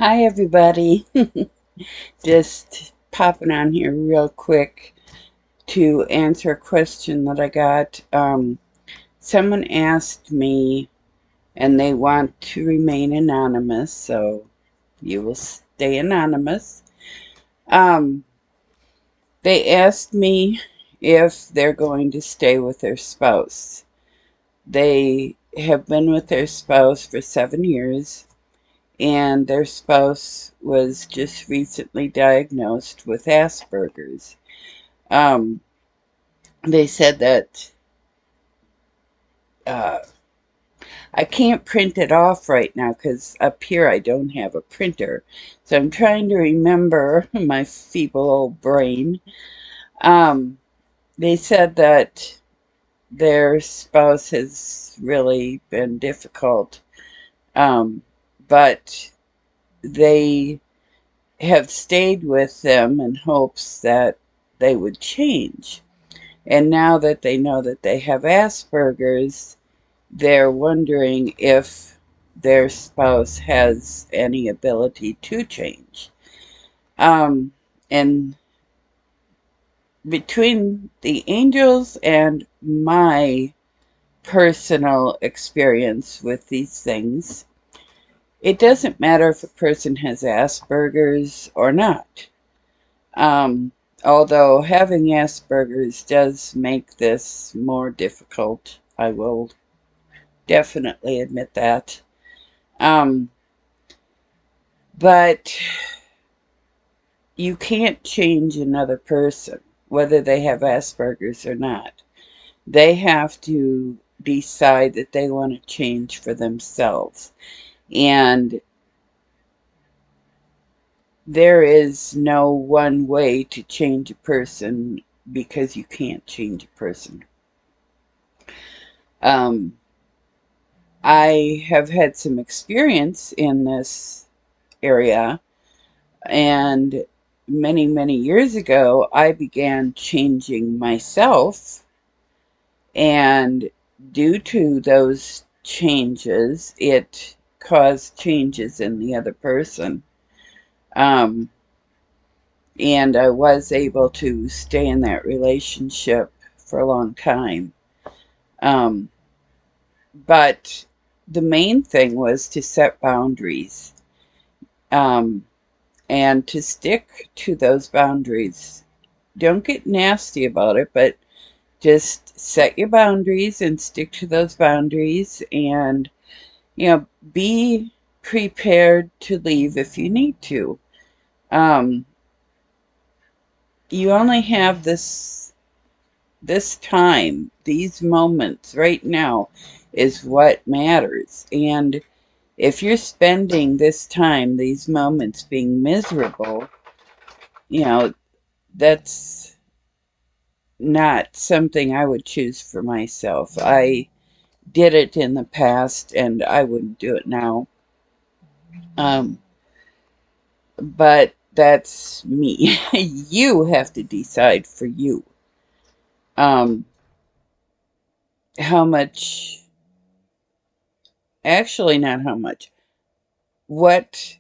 Hi, everybody. Just popping on here real quick to answer a question that I got. Someone asked me, and they want to remain anonymous, so you will stay anonymous. Um, they asked me if they're going to stay with their spouse. They have been with their spouse for 7 years, and their spouse was just recently diagnosed with Asperger's. Um, they said that uh, I can't print it off right now because up here I don't have a printer. So I'm trying to remember my feeble old brain. Um, they said that their spouse has really been difficult, but they have stayed with them in hopes that they would change. And now that they know that they have Asperger's, they're wondering if their spouse has any ability to change. Um, and between the angels and my personal experience with these things, it doesn't matter if a person has Asperger's or not. Um, Although having Asperger's does make this more difficult, I will definitely admit that. Um, but you can't change another person, whether they have Asperger's or not. They have to decide that they want to change for themselves. And there is no one way to change a person because you can't change a person. Um, I have had some experience in this area, and many, many years ago, I began changing myself, and due to those changes, it caused changes in the other person. Um, and I was able to stay in that relationship for a long time. Um, but the main thing was to set boundaries. Um, and to stick to those boundaries. Don't get nasty about it, but just set your boundaries and stick to those boundaries, and be prepared to leave if you need to. Um, you only have this time, these moments right now is what matters. And if you're spending this time, these moments being miserable, you know, that's not something I would choose for myself. I did it in the past and I wouldn't do it now. Um, but that's me. You have to decide for you um, how much, actually, not how much, what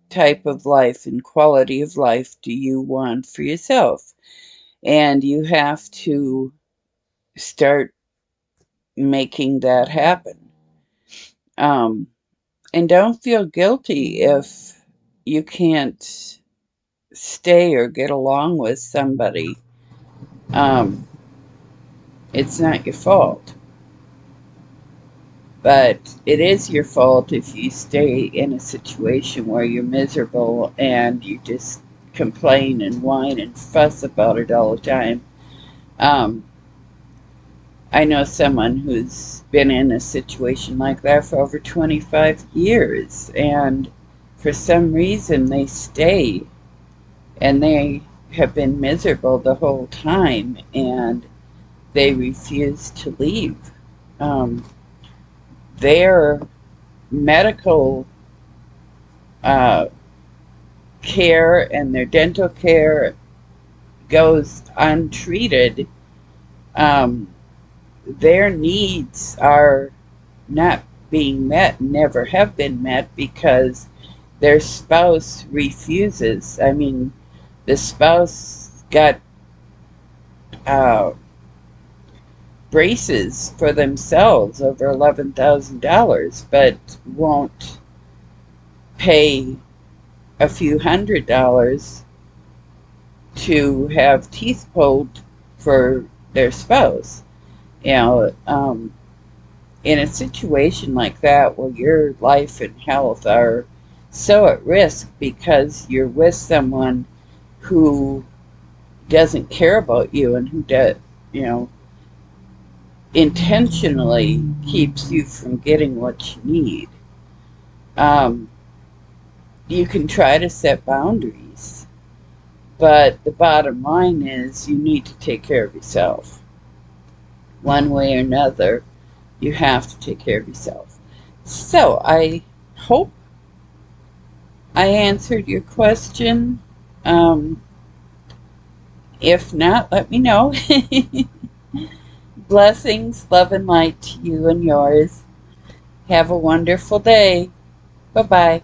type of life and quality of life do you want for yourself? And you have to start making that happen. Um, And don't feel guilty if you can't stay or get along with somebody. Um, it's not your fault. But it is your fault if you stay in a situation where you're miserable and you just complain and whine and fuss about it all the time. Um, I know someone who's been in a situation like that for over 25 years, and for some reason they stay and they have been miserable the whole time, and they refuse to leave. Um, their medical uh, care and their dental care goes untreated. Um, their needs are not being met, never have been met, because their spouse refuses. I mean, the spouse got uh, braces for themselves over $11,000, but won't pay a few $100s to have teeth pulled for their spouse. You know, in a situation like that where your life and health are so at risk because you're with someone who doesn't care about you and who does, you know, intentionally keeps you from getting what you need. Um, you can try to set boundaries, but the bottom line is you need to take care of yourself. One way or another, you have to take care of yourself. So I hope I answered your question. Um, if not, let me know. Blessings, love, and light to you and yours. Have a wonderful day. Bye bye.